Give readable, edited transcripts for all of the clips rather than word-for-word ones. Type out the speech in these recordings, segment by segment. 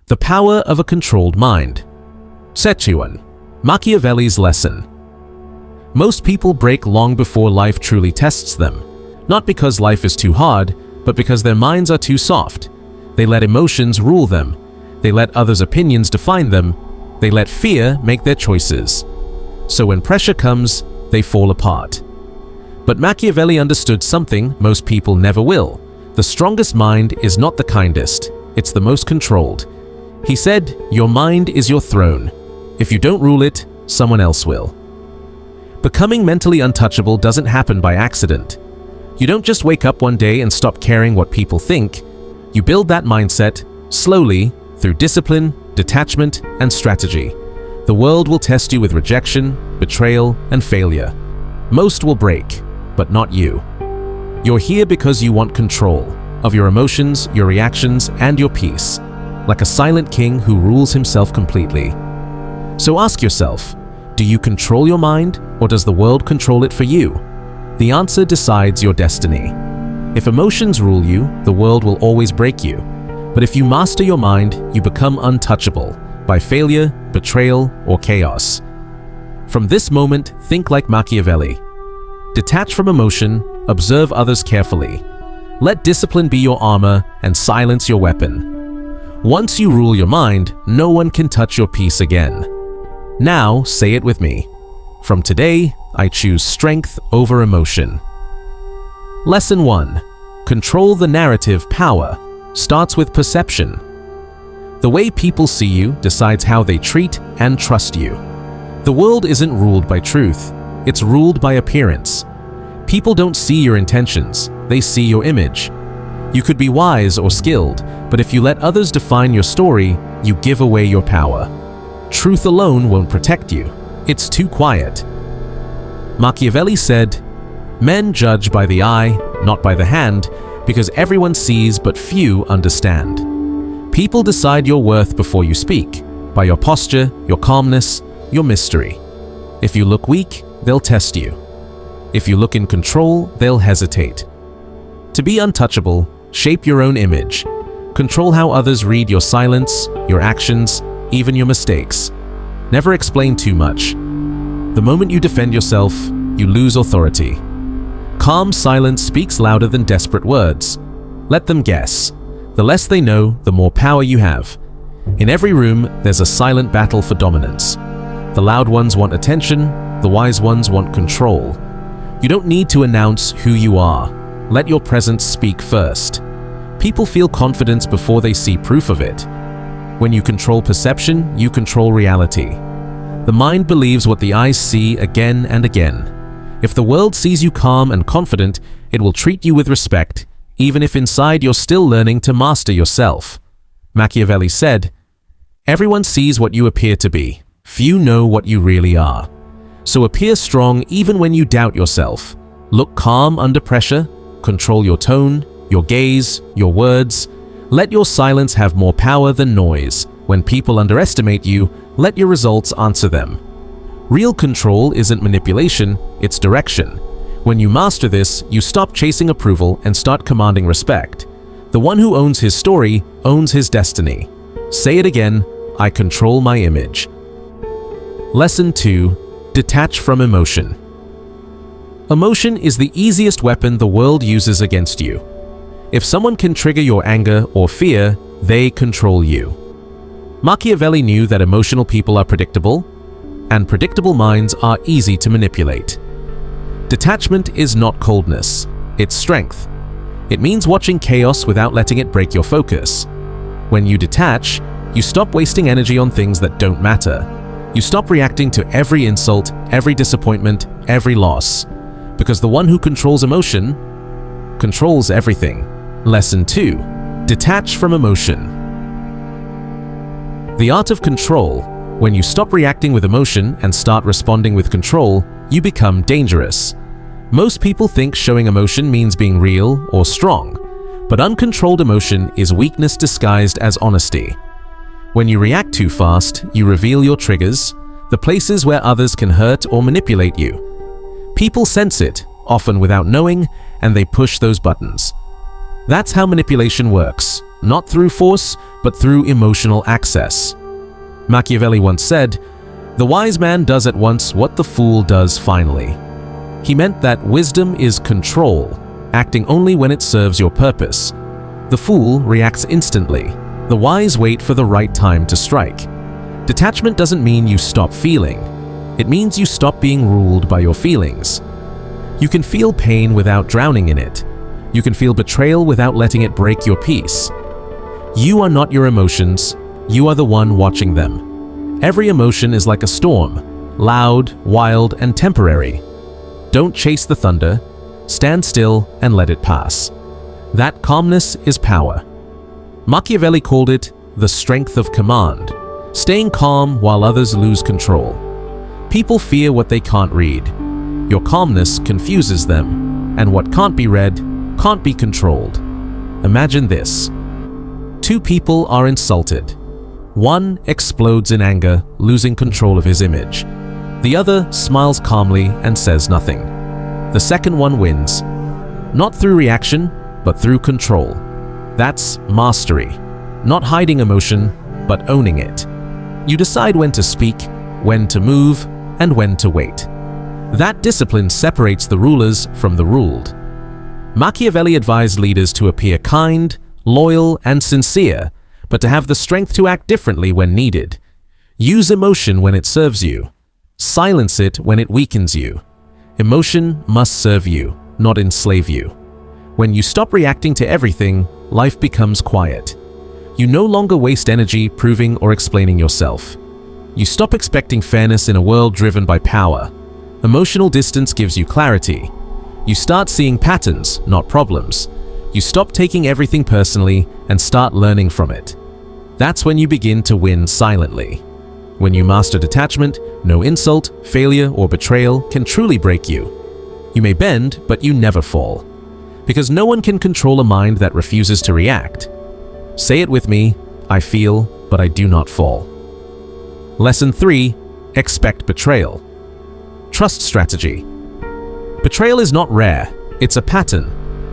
The power of a controlled mind. Setsuan, Machiavelli's lesson. Most people break long before life truly tests them, not because life is too hard, but because their minds are too soft. They let emotions rule them. They let others' opinions define them. They let fear make their choices. So when pressure comes, they fall apart. But Machiavelli understood something most people never will. The strongest mind is not the kindest, it's the most controlled. He said, "Your mind is your throne. If you don't rule it, someone else will." Becoming mentally untouchable doesn't happen by accident. You don't just wake up one day and stop caring what people think. You build that mindset, slowly, through discipline, detachment, and strategy. The world will test you with rejection, betrayal, and failure. Most will break, but not you. You're here because you want control of your emotions, your reactions, and your peace, like a silent king who rules himself completely. So ask yourself, do you control your mind, or does the world control it for you? The answer decides your destiny. If emotions rule you, the world will always break you. But if you master your mind, you become untouchable by failure, betrayal, or chaos. From this moment, think like Machiavelli. Detach from emotion, observe others carefully. Let discipline be your armor and silence your weapon. Once you rule your mind, no one can touch your peace again. Now, say it with me. From today, I choose strength over emotion. Lesson 1. Control the narrative. Power starts with perception. The way people see you decides how they treat and trust you. The world isn't ruled by truth, it's ruled by appearance. People don't see your intentions, they see your image. You could be wise or skilled, but if you let others define your story, you give away your power. Truth alone won't protect you. It's too quiet. Machiavelli said, "Men judge by the eye, not by the hand, because everyone sees but few understand." People decide your worth before you speak, by your posture, your calmness, your mystery. If you look weak, they'll test you. If you look in control, they'll hesitate. To be untouchable, shape your own image. Control how others read your silence, your actions, even your mistakes. Never explain too much. The moment you defend yourself, you lose authority. Calm silence speaks louder than desperate words. Let them guess. The less they know, the more power you have. In every room, there's a silent battle for dominance. The loud ones want attention, the wise ones want control. You don't need to announce who you are. Let your presence speak first. People feel confidence before they see proof of it. When you control perception, you control reality. The mind believes what the eyes see again and again. If the world sees you calm and confident, it will treat you with respect, even if inside you're still learning to master yourself. Machiavelli said, "Everyone sees what you appear to be. Few know what you really are." So appear strong even when you doubt yourself. Look calm under pressure. Control your tone, your gaze, your words. Let your silence have more power than noise. When people underestimate you, let your results answer them. Real control isn't manipulation, it's direction. When you master this, you stop chasing approval and start commanding respect. The one who owns his story owns his destiny. Say it again, I control my image. Lesson 2. Detach from emotion. Emotion is the easiest weapon the world uses against you. If someone can trigger your anger or fear, they control you. Machiavelli knew that emotional people are predictable, and predictable minds are easy to manipulate. Detachment is not coldness, it's strength. It means watching chaos without letting it break your focus. When you detach, you stop wasting energy on things that don't matter. You stop reacting to every insult, every disappointment, every loss. Because the one who controls emotion controls everything. Lesson 2. Detach from emotion. The art of control. When you stop reacting with emotion and start responding with control, you become dangerous. Most people think showing emotion means being real or strong, but uncontrolled emotion is weakness disguised as honesty. When you react too fast, you reveal your triggers, the places where others can hurt or manipulate you. People sense it, often without knowing, and they push those buttons. That's how manipulation works. not through force, but through emotional access. Machiavelli once said, "The wise man does at once what the fool does finally." He meant that wisdom is control, acting only when it serves your purpose. The fool reacts instantly. The wise wait for the right time to strike. Detachment doesn't mean you stop feeling. It means you stop being ruled by your feelings. You can feel pain without drowning in it. You can feel betrayal without letting it break your peace. You are not your emotions. You are the one watching them. Every emotion is like a storm, loud, wild, and temporary. Don't chase the thunder. Stand still and let it pass. That calmness is power. Machiavelli called it the strength of command, staying calm while others lose control. People fear what they can't read. Your calmness confuses them, and what can't be read can't be controlled. Imagine this. Two people are insulted. One explodes in anger, losing control of his image. The other smiles calmly and says nothing. The second one wins, not through reaction, but through control. That's mastery, not hiding emotion, but owning it. You decide when to speak, when to move, and when to wait. That discipline separates the rulers from the ruled. Machiavelli advised leaders to appear kind, loyal, and sincere, but to have the strength to act differently when needed. Use emotion when it serves you. Silence it when it weakens you. Emotion must serve you, not enslave you. When you stop reacting to everything, life becomes quiet. You no longer waste energy proving or explaining yourself. You stop expecting fairness in a world driven by power. Emotional distance gives you clarity. You start seeing patterns, not problems. You stop taking everything personally and start learning from it. That's when you begin to win silently. When you master detachment, no insult, failure, or betrayal can truly break you. You may bend, but you never fall. Because no one can control a mind that refuses to react. Say it with me, I feel, but I do not fall. Lesson 3. Expect betrayal. Trust strategy. Betrayal is not rare, it's a pattern.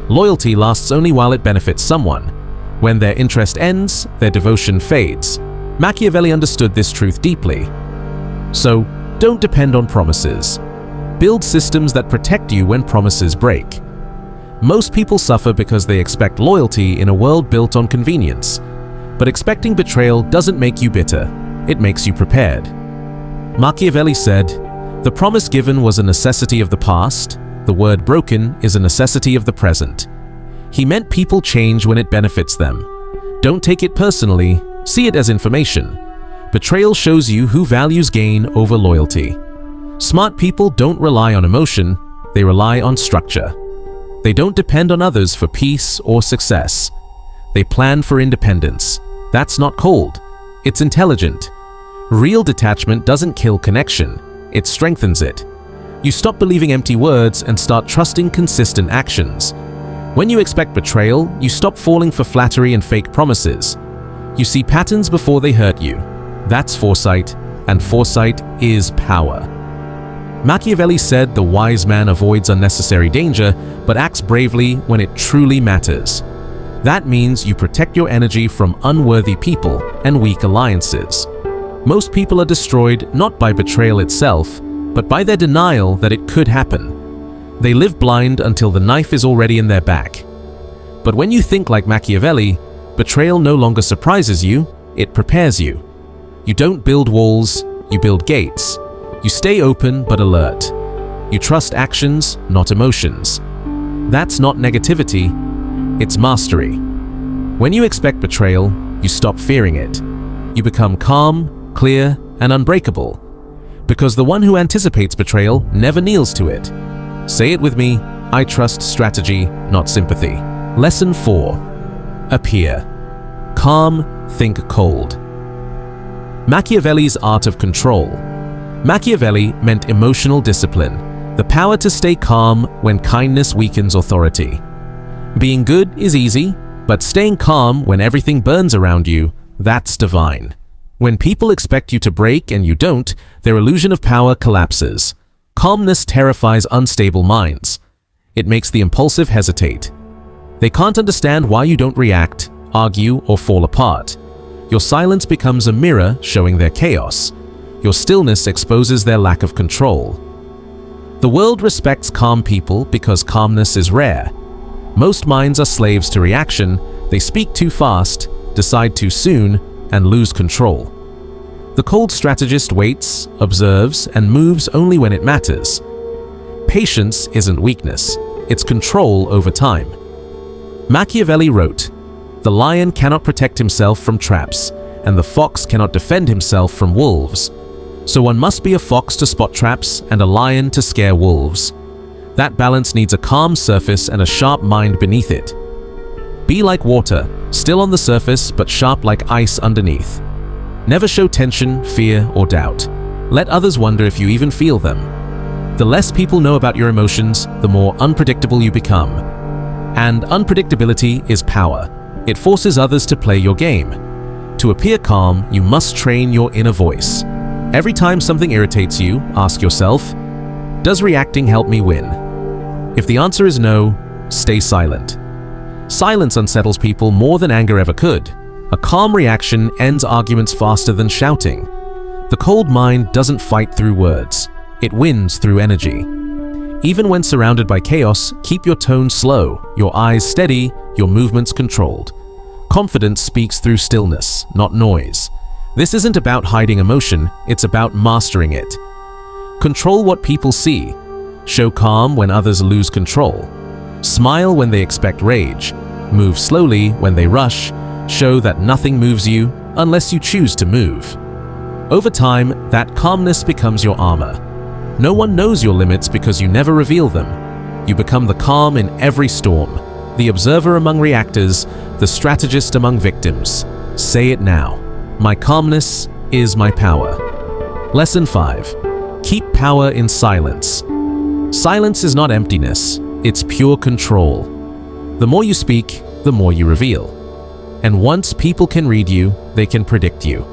Loyalty lasts only while it benefits someone. When their interest ends, their devotion fades. Machiavelli understood this truth deeply. So, don't depend on promises. Build systems that protect you when promises break. Most people suffer because they expect loyalty in a world built on convenience. But expecting betrayal doesn't make you bitter, it makes you prepared. Machiavelli said, "The promise given was a necessity of the past, the word broken is a necessity of the present." He meant people change when it benefits them. Don't take it personally, see it as information. Betrayal shows you who values gain over loyalty. Smart people don't rely on emotion, they rely on structure. They don't depend on others for peace or success. They plan for independence. That's not cold, it's intelligent. Real detachment doesn't kill connection, it strengthens it. You stop believing empty words and start trusting consistent actions. When you expect betrayal, you stop falling for flattery and fake promises. You see patterns before they hurt you. That's foresight, and foresight is power. Machiavelli said the wise man avoids unnecessary danger, but acts bravely when it truly matters. That means you protect your energy from unworthy people and weak alliances. Most people are destroyed not by betrayal itself, but by their denial that it could happen. They live blind until the knife is already in their back. But when you think like Machiavelli, betrayal no longer surprises you, it prepares you. You don't build walls, you build gates. You stay open but alert. You trust actions, not emotions. That's not negativity, it's mastery. When you expect betrayal, you stop fearing it. You become calm, clear, and unbreakable. Because the one who anticipates betrayal never kneels to it. Say it with me, I trust strategy, not sympathy. Lesson 4. Appear. Calm, think cold. Machiavelli's art of control. Machiavelli meant emotional discipline, the power to stay calm when kindness weakens authority. Being good is easy, but staying calm when everything burns around you, that's divine. When people expect you to break and you don't, their illusion of power collapses. Calmness terrifies unstable minds. It makes the impulsive hesitate. They can't understand why you don't react argue, or fall apart. Your silence becomes a mirror showing their chaos. Your stillness exposes their lack of control. The world respects calm people because calmness is rare. Most minds are slaves to reaction. They speak too fast, decide too soon, and lose control. The cold strategist waits, observes, and moves only when it matters. Patience isn't weakness, it's control over time. Machiavelli wrote, "The lion cannot protect himself from traps, and the fox cannot defend himself from wolves. So one must be a fox to spot traps and a lion to scare wolves. That balance needs a calm surface and a sharp mind beneath it. Be like water, still on the surface but sharp like ice underneath. Never show tension, fear, or doubt. Let others wonder if you even feel them. The less people know about your emotions, the more unpredictable you become. And unpredictability is power. It forces others to play your game. To appear calm, you must train your inner voice. Every time something irritates you, ask yourself, does reacting help me win? If the answer is no, stay silent. Silence unsettles people more than anger ever could. A calm reaction ends arguments faster than shouting. The cold mind doesn't fight through words. It wins through energy. Even when surrounded by chaos, keep your tone slow, your eyes steady, your movements controlled. Confidence speaks through stillness, not noise. This isn't about hiding emotion, it's about mastering it. Control what people see. Show calm when others lose control. Smile when they expect rage. Move slowly when they rush. Show that nothing moves you unless you choose to move. Over time, that calmness becomes your armor. No one knows your limits because you never reveal them. You become the calm in every storm, the observer among reactors, the strategist among victims. Say it now. My calmness is my power. Lesson 5. Keep power in silence. Silence is not emptiness, it's pure control. The more you speak, the more you reveal. And once people can read you, they can predict you.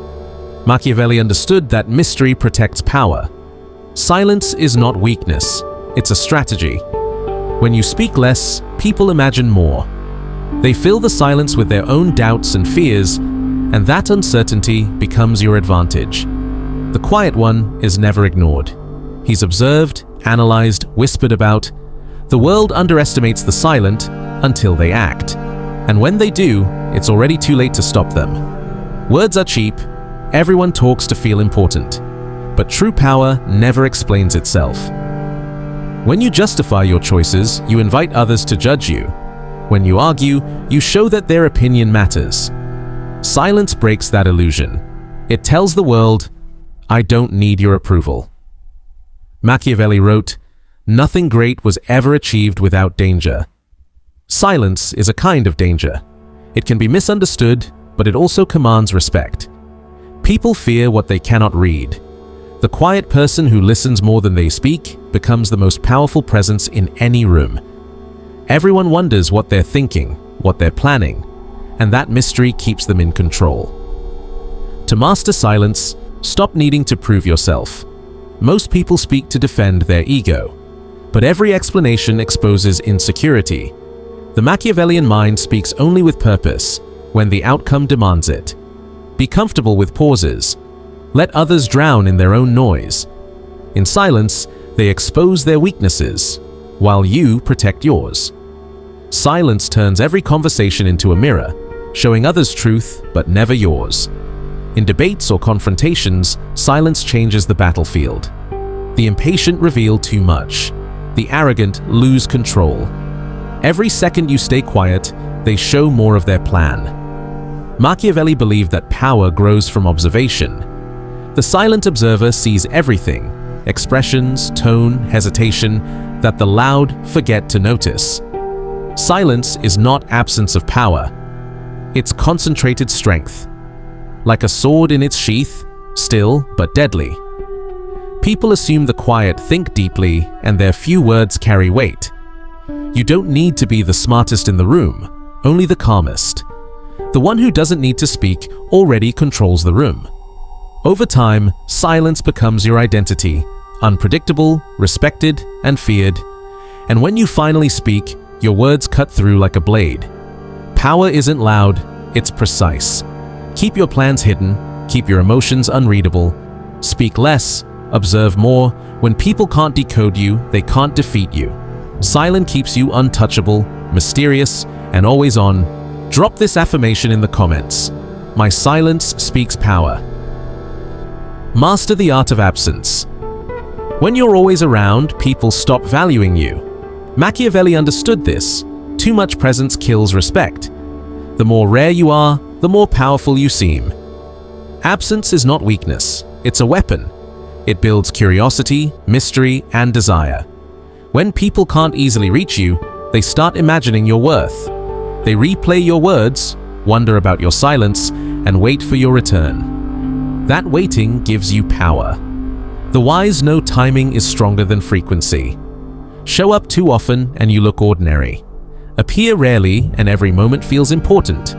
Machiavelli understood that mystery protects power. Silence is not weakness, it's a strategy. When you speak less, people imagine more. They fill the silence with their own doubts and fears, and that uncertainty becomes your advantage. The quiet one is never ignored. He's observed, analyzed, whispered about. The world underestimates the silent until they act. And when they do, it's already too late to stop them. Words are cheap. Everyone talks to feel important. But true power never explains itself. When you justify your choices, you invite others to judge you. When you argue, you show that their opinion matters. Silence breaks that illusion. It tells the world, I don't need your approval. Machiavelli wrote, "Nothing great was ever achieved without danger." Silence is a kind of danger. It can be misunderstood, but it also commands respect. People fear what they cannot read. The quiet person who listens more than they speak becomes the most powerful presence in any room. Everyone wonders what they're thinking, what they're planning, and that mystery keeps them in control. To master silence, stop needing to prove yourself. Most people speak to defend their ego, but every explanation exposes insecurity. The Machiavellian mind speaks only with purpose, when the outcome demands it. Be comfortable with pauses. Let others drown in their own noise. In silence, they expose their weaknesses, while you protect yours. Silence turns every conversation into a mirror, showing others' truth but never yours. In debates or confrontations, silence changes the battlefield. The impatient reveal too much. The arrogant lose control. Every second you stay quiet, they show more of their plan. Machiavelli believed that power grows from observation. The silent observer sees everything, expressions, tone, hesitation, that the loud forget to notice. Silence is not absence of power. It's concentrated strength. Like a sword in its sheath, still but deadly. People assume the quiet think deeply and their few words carry weight. You don't need to be the smartest in the room, only the calmest. The one who doesn't need to speak already controls the room. Over time, silence becomes your identity, unpredictable, respected, and feared. And when you finally speak, your words cut through like a blade. Power isn't loud, it's precise. Keep your plans hidden, keep your emotions unreadable. Speak less, observe more. When people can't decode you, they can't defeat you. Silence keeps you untouchable, mysterious, and always on. Drop this affirmation in the comments. My silence speaks power. Master the art of absence. When you're always around, people stop valuing you. Machiavelli understood this. Too much presence kills respect. The more rare you are, the more powerful you seem. Absence is not weakness, it's a weapon. It builds curiosity, mystery, and desire. When people can't easily reach you, they start imagining your worth. They replay your words, wonder about your silence, and wait for your return. That waiting gives you power. The wise know timing is stronger than frequency. Show up too often and you look ordinary. Appear rarely and every moment feels important.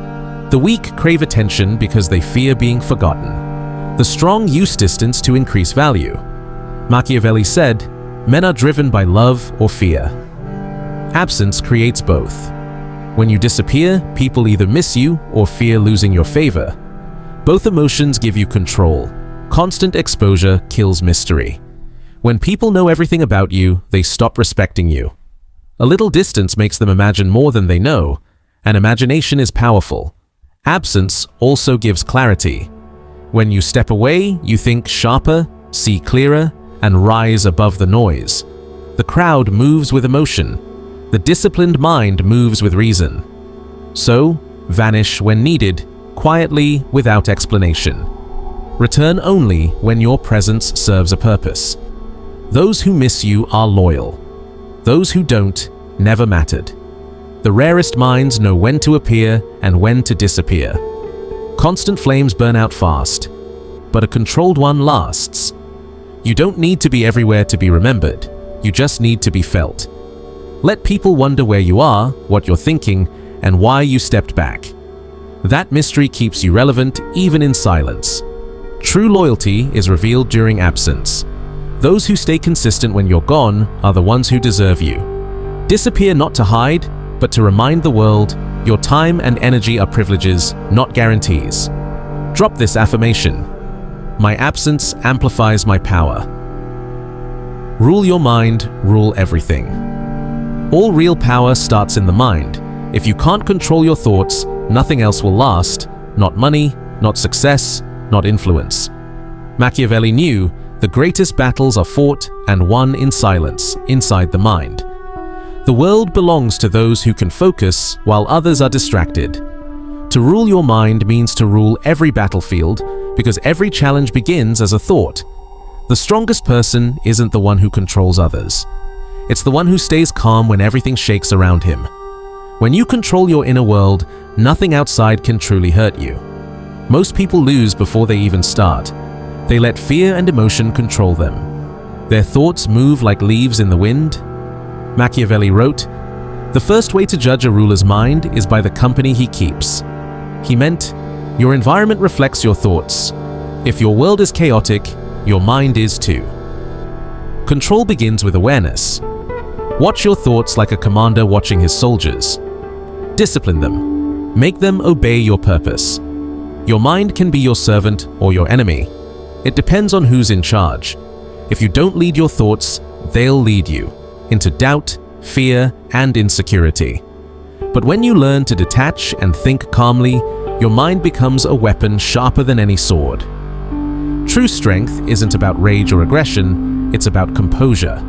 The weak crave attention because they fear being forgotten. The strong use distance to increase value. Machiavelli said, "Men are driven by love or fear." Absence creates both. When you disappear, people either miss you or fear losing your favor. Both emotions give you control. Constant exposure kills mystery. When people know everything about you, they stop respecting you. A little distance makes them imagine more than they know, and imagination is powerful. Absence also gives clarity. When you step away, you think sharper, see clearer, and rise above the noise. The crowd moves with emotion. The disciplined mind moves with reason. So, vanish when needed, quietly, without explanation. Return only when your presence serves a purpose. Those who miss you are loyal. Those who don't never mattered. The rarest minds know when to appear and when to disappear. Constant flames burn out fast, but a controlled one lasts. You don't need to be everywhere to be remembered. You just need to be felt. Let people wonder where you are, what you're thinking, and why you stepped back. That mystery keeps you relevant even in silence. True loyalty is revealed during absence. Those who stay consistent when you're gone are the ones who deserve you. Disappear not to hide, but to remind the world your time and energy are privileges, not guarantees. Drop this affirmation. My absence amplifies my power. Rule your mind, rule everything. All real power starts in the mind. If you can't control your thoughts, nothing else will last. Not money, not success, not influence. Machiavelli knew the greatest battles are fought and won in silence, inside the mind. The world belongs to those who can focus while others are distracted. To rule your mind means to rule every battlefield, because every challenge begins as a thought. The strongest person isn't the one who controls others. It's the one who stays calm when everything shakes around him. When you control your inner world, nothing outside can truly hurt you. Most people lose before they even start. They let fear and emotion control them. Their thoughts move like leaves in the wind. Machiavelli wrote, "The first way to judge a ruler's mind is by the company he keeps." He meant, your environment reflects your thoughts. If your world is chaotic, your mind is too. Control begins with awareness. Watch your thoughts like a commander watching his soldiers. Discipline them. Make them obey your purpose. Your mind can be your servant or your enemy. It depends on who's in charge. If you don't lead your thoughts, they'll lead you into doubt, fear, and insecurity. But when you learn to detach and think calmly, your mind becomes a weapon sharper than any sword. True strength isn't about rage or aggression, it's about composure.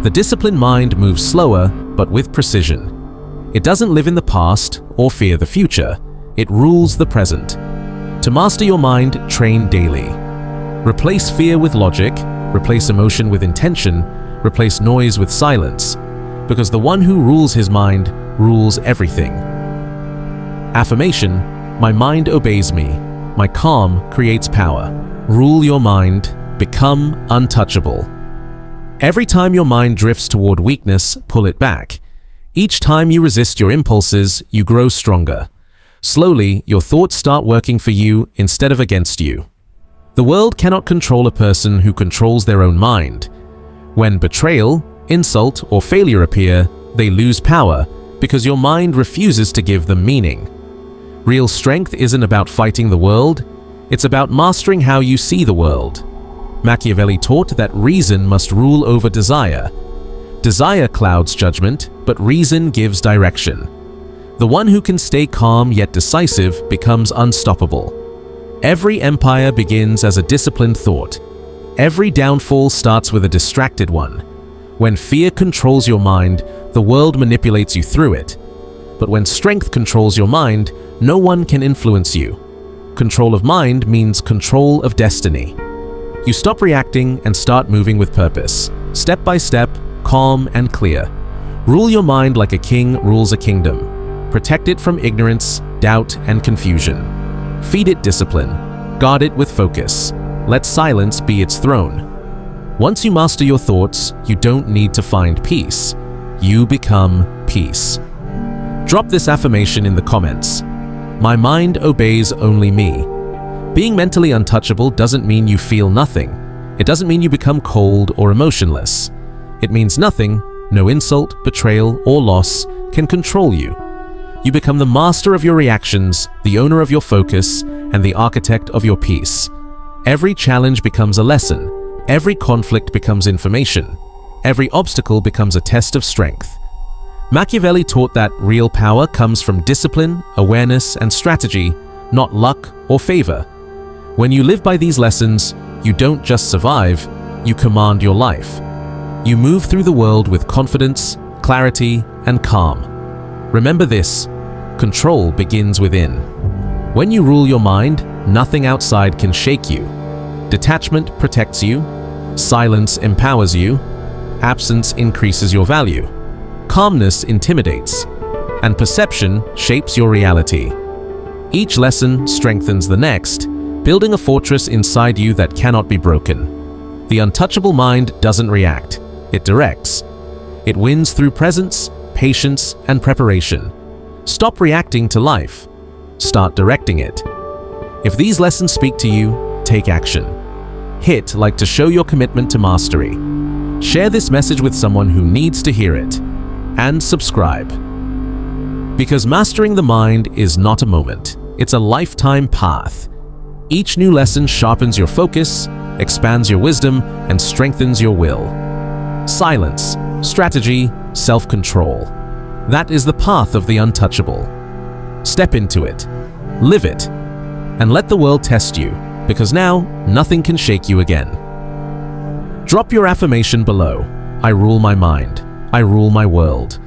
The disciplined mind moves slower, but with precision. It doesn't live in the past or fear the future, it rules the present. To master your mind, train daily. Replace fear with logic, replace emotion with intention, replace noise with silence, because the one who rules his mind rules everything. Affirmation: my mind obeys me. My calm creates power. Rule your mind. Become untouchable. Every time your mind drifts toward weakness, pull it back. Each time you resist your impulses, you grow stronger. Slowly, your thoughts start working for you instead of against you. The world cannot control a person who controls their own mind. When betrayal, insult, or failure appear, they lose power because your mind refuses to give them meaning. Real strength isn't about fighting the world, it's about mastering how you see the world. Machiavelli taught that reason must rule over desire. Desire clouds judgment, but reason gives direction. The one who can stay calm yet decisive becomes unstoppable. Every empire begins as a disciplined thought. Every downfall starts with a distracted one. When fear controls your mind, the world manipulates you through it. But when strength controls your mind, no one can influence you. Control of mind means control of destiny. You stop reacting and start moving with purpose, step by step, calm and clear. Rule your mind like a king rules a kingdom. Protect it from ignorance, doubt, and confusion. Feed it discipline. Guard it with focus. Let silence be its throne. Once you master your thoughts, you don't need to find peace. You become peace. Drop this affirmation in the comments. My mind obeys only me. Being mentally untouchable doesn't mean you feel nothing. It doesn't mean you become cold or emotionless. It means nothing, no insult, betrayal, or loss can control you. You become the master of your reactions, the owner of your focus, and the architect of your peace. Every challenge becomes a lesson. Every conflict becomes information. Every obstacle becomes a test of strength. Machiavelli taught that real power comes from discipline, awareness, and strategy, not luck or favor. When you live by these lessons, you don't just survive, you command your life. You move through the world with confidence, clarity, and calm. Remember this: control begins within. When you rule your mind, nothing outside can shake you. Detachment protects you, silence empowers you, absence increases your value, calmness intimidates, and perception shapes your reality. Each lesson strengthens the next, building a fortress inside you that cannot be broken. The untouchable mind doesn't react, it directs. It wins through presence, patience, and preparation. Stop reacting to life. Start directing it. If these lessons speak to you, take action. Hit like to show your commitment to mastery. Share this message with someone who needs to hear it. And subscribe. Because mastering the mind is not a moment, it's a lifetime path. Each new lesson sharpens your focus, expands your wisdom, and strengthens your will. Silence, strategy, self-control. That is the path of the untouchable. Step into it, live it, and let the world test you, because now nothing can shake you again. Drop your affirmation below. I rule my mind. I rule my world.